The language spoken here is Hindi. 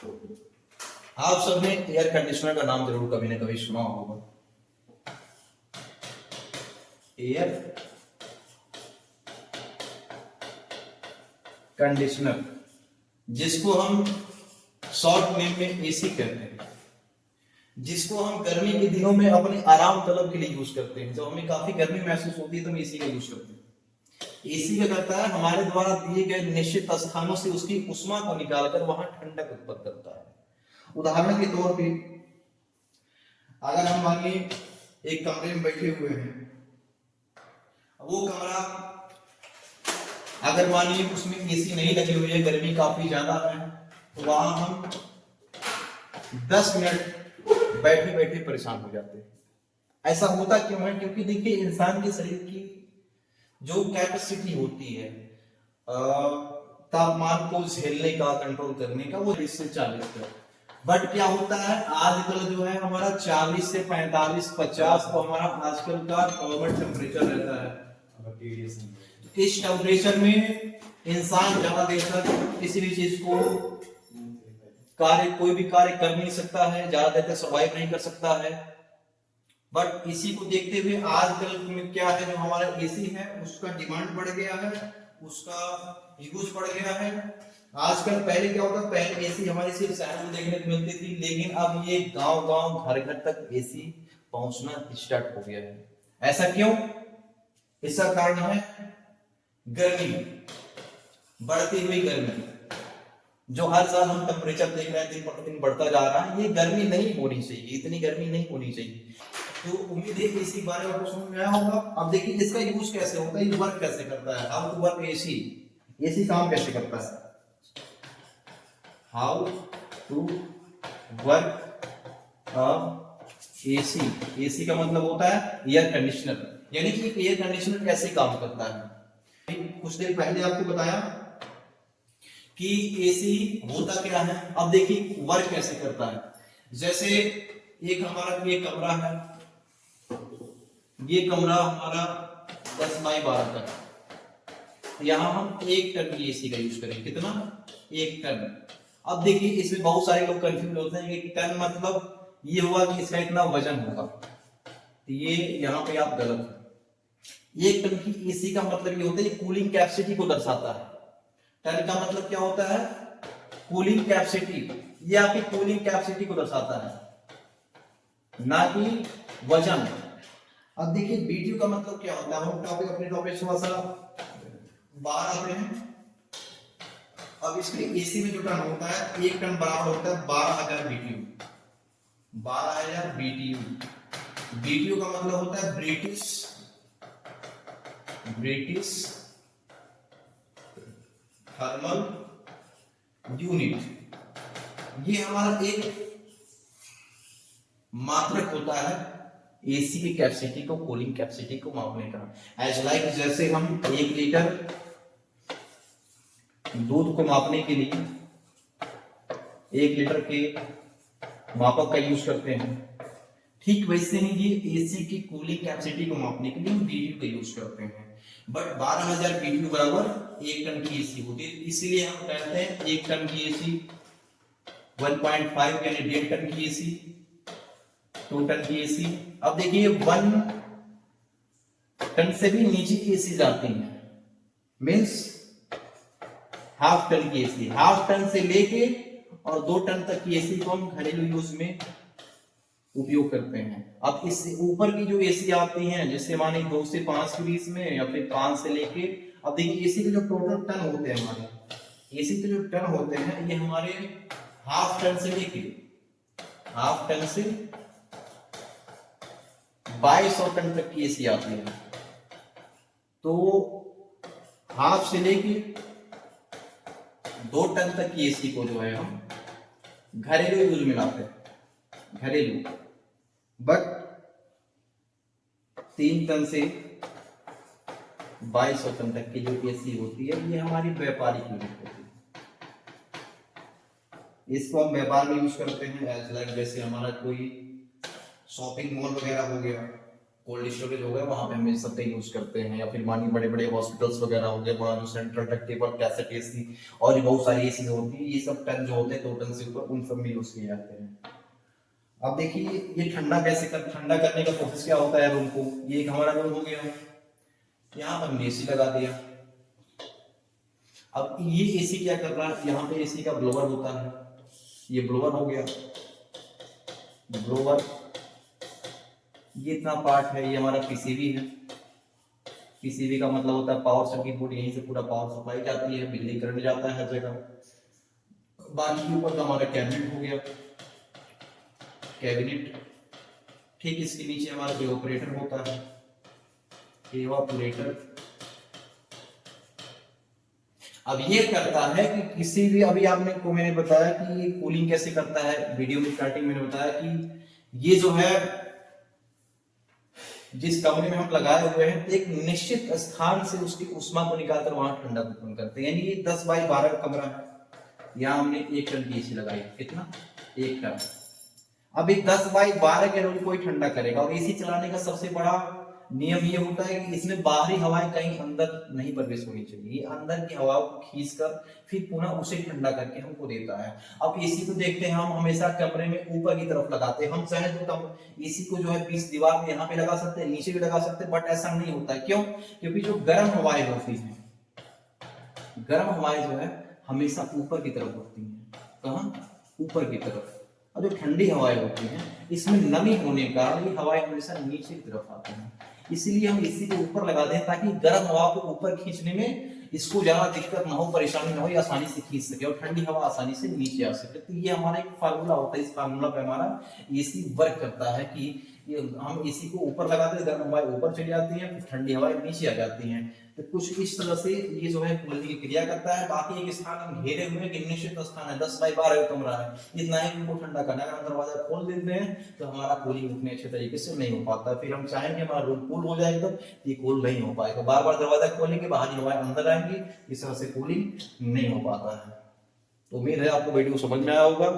आप सबने एयर कंडीशनर का नाम जरूर कभी ना कभी सुना होगा। एयर कंडीशनर, जिसको हम शॉर्ट नेम में एसी कहते हैं, जिसको हम गर्मी के दिनों में अपने आराम तलब के लिए यूज करते हैं। जब हमें काफी गर्मी महसूस होती है तो हम एसी का यूज करते हैं। एसी क्या करता है, हमारे द्वारा दिए गए निश्चित स्थानों से उसकी उष्मा को निकालकर वहां ठंडक उत्पन्न करता है। उदाहरण के तौर पे अगर हम मान लीजिए एक कमरे में बैठे हुए हैं, वो कमरा अगर मान लीजिए उसमें एसी नहीं लगी हुई है, गर्मी काफी ज्यादा है, तो वहां हम 10 मिनट बैठे बैठे परेशान हो जाते हैं। ऐसा होता क्यों है? क्योंकि देखिए, इंसान के शरीर की जो कैपेसिटी होती है तापमान को झेलने का, कंट्रोल करने का, वो 30 से 40 तक। बट क्या होता है, आजकल जो है हमारा 40 से 45 50 तो हमारा आजकल का नॉर्मल टेम्परेचर रहता है। इस टेम्परेचर में इंसान ज्यादा देर तक किसी भी चीज को कोई भी कार्य कर नहीं सकता है, ज्यादा देर तक सर्वाइव नहीं कर सकता है। बट इसी को देखते हुए आजकल में क्या है, जो हमारा एसी है उसका डिमांड बढ़ गया है, उसका यूज बढ़ गया है। आजकल पहले क्या होता, पहले एसी हमारे सिर्फ शहर में देखने को मिलती थी, लेकिन अब ये गांव गांव घर घर तक एसी पहुंचना स्टार्ट हो गया है। ऐसा क्यों? इसका कारण है गर्मी, बढ़ती हुई गर्मी। जो हर साल हम टेम्परेचर देख रहे हैं, दिन प्रतिदिन बढ़ता जा रहा है। ये गर्मी नहीं होनी चाहिए, इतनी गर्मी नहीं होनी चाहिए। तो उम्मीद है इसी बारे में आपको समझ में आया होगा। अब देखिए इसका यूज कैसे होता है, ये वर्क कैसे करता है। How to work AC, AC काम कैसे करता है। How to work AC, AC का मतलब होता है एयर कंडीशनर, यानी कि एयर कंडीशनर कैसे काम करता है। कुछ देर पहले आपको बताया कि एसी होता क्या है। अब देखिए वर्क कैसे करता है। जैसे एक हमारा ये कमरा है, ये कमरा हमारा 10 बाई 12 का, यहां हम 1 टन की एसी का यूज करेंगे। कितना? 1 टन। अब देखिए इसमें बहुत सारे लोग कंफ्यूज होते हैं कि टन मतलब ये हुआ कि इसका इतना वजन होगा, तो ये यहाँ पे आप गलत है। 1 टन की एसी का मतलब ये होता है, कूलिंग कैपेसिटी को दर्शाता है। टन का मतलब क्या होता है? Cooling capacity. ये आपकी कूलिंग कैपेसिटी को दर्शाता है, ना कि वजन। अब देखिए बीटीयू का मतलब क्या होता है। हम अपने टॉपिक थोड़ा सा बाहर आते हैं। अब इसके एसी में जो टन होता है, 1 टन बराबर होता है 12,000 बीटीयू। 12,000 बीटीयू। बीटीयू का मतलब होता है ब्रिटिश थर्मल यूनिट। ये हमारा एक मात्रक होता है एसी की कैपेसिटी को, कूलिंग कैपेसिटी को मापने का। एज लाइक जैसे हम 1 लीटर दूध को मापने के लिए 1 लीटर के मापक का यूज करते हैं, ठीक वैसे ही ये एसी की कूलिंग कैपेसिटी को मापने के लिए हम बीटीयू का यूज करते हैं। बट 12,000 बीटीयू बराबर 1 टन की एसी होती है, इसलिए हम कहते हैं 1 टन की एसी, 1.5 यानी 1.5 टन की एसी, 2 टन की एसी। अब देखिए 1 टन से भी नीचे की एसी जाती है, मीन्स हाफ टन की एसी। हाफ टन से लेके और 2 टन तक की एसी को हम घरेलू यूज में उपयोग करते हैं। अब इससे ऊपर की जो एसी आती हैं, जैसे माने 2 से 5 के बीच में, या फिर 5 से लेके, अब देखिए एसी के जो टोटल टन होते हैं, हमारे एसी के जो टन होते हैं, ये हमारे हाफ टन से लेके 2200 टन तक की एसी आती है। तो हाफ से लेके 2 टन तक की एसी को जो है हम घरेलू यूज में लाते हैं, घरेलू। बट 3 टन से 2200 टन तक की जो एसी होती है, ये हमारी व्यापारिक यूनिट होती है। इसको हम व्यापार में यूज करते हैं। जैसे हमारा कोई शॉपिंग मॉल वगैरह हो गया, कोल्ड स्टोरेज हो गया, वहां पे हम सब का यूज करते हैं, या फिर मानिए बड़े बड़े हॉस्पिटल्स वगैरह हो गए, वहाँ जो सेंट्रल डक्टेबल कैसेट एसी और भी बहुत सारी एसी होती है, ये सब टन जो होते हैं 2 टन से ऊपर, उन सब में यूज किए जाते हैं। अब देखिए ये ठंडा करने का प्रोसेस क्या होता है रूम को। ये एक हमारा रूम हो गया, यहाँ पर हमने एसी लगा दिया। अब ये एसी क्या कर रहा है, यहाँ पे एसी का ब्लोअर होता है, ये ब्लोअर हो गया, ब्लोअर। ये इतना पार्ट है, ये हमारा पीसीबी है। पीसीबी का मतलब होता है पावर सर्किट बोर्ड, यहीं से पूरा पावर सप्लाई जाती है, बिजली करंट जाता है हर जगह। बाकी ऊपर का हमारा कैबिनेट हो गया, कैबिनेट। ठीक इसके नीचे हमारा जो ऑपरेटर होता है, एवापोरेटर। अब ये करता है कि किसी भी, अभी आपने को मैंने बताया कि ये कूलिंग कैसे करता है, वीडियो में स्टार्टिंग मैंने बताया कि ये जो है जिस कमरे में हम लगाए हुए हैं, एक निश्चित स्थान से उसकी ऊष्मा को निकालकर वहां ठंडा उत्पन्न करते हैं। यानी ये 10 बाई 12 का कमरा है, यहाँ हमने 1 टन की एसी लगाई। कितना? 1 टन। अब एक 10 बाई 12 के रूम को ठंडा करेगा। और एसी चलाने का सबसे बड़ा नियम ये होता है कि इसमें बाहरी हवाएं कहीं अंदर नहीं प्रवेश होनी चाहिए, ये अंदर की हवाओं को खींचकर फिर पुनः उसे ठंडा करके हमको देता है। अब एसी को देखते हैं हम हमेशा कमरे में ऊपर की तरफ लगाते हैं। हम चाहे तो एसी को जो है 20 दीवार में यहाँ पे लगा सकते हैं, नीचे भी लगा सकते हैं, बट ऐसा नहीं होता है। क्यों? क्योंकि जो गर्म हवाएं होती हैं, गर्म हवाएं जो है हमेशा ऊपर की तरफ होती हैं। कहाँ? ऊपर की तरफ। और जो ठंडी हवाएं होती हैं, इसमें नमी होने का ये हवाएं हमेशा नीचे की तरफ आती हैं। इसीलिए हम एसी को ऊपर लगा दें ताकि गर्म हवा को ऊपर खींचने में इसको ज्यादा दिक्कत ना हो, परेशानी ना हो, आसानी से खींच सके और ठंडी हवा आसानी से नीचे आ सके। तो ये हमारा एक फार्मूला होता है, इस फार्मूला पे हमारा एसी वर्क करता है कि हम एसी को ऊपर लगाते हैं, गर्म हवाएं ऊपर चली जाती हैं, ठंडी हवाएं नीचे आ जाती हैं। तो कुछ इस तरह से ये जो है कूलिंग की क्रिया करता है। बाकी एक स्थान हम घेरे हुए हैं, निश्चित स्थान है, 10 बाई 12 का कमरा है, इतना ही उनको ठंडा करना है। अगर हम दरवाजा खोल देते हैं तो हमारा कूलिंग उतने अच्छे तरीके से नहीं हो पाता। फिर हम चाहेंगे हमारा रूम कूल हो जाए एकदम, ये कूल नहीं हो पाएगा। बार बार दरवाजा खोलेंगे, बाहरी हवाएं अंदर आएंगी, इस तरह से कूलिंग नहीं हो पाता है। तो उम्मीद है आपको वीडियो समझ में आया होगा।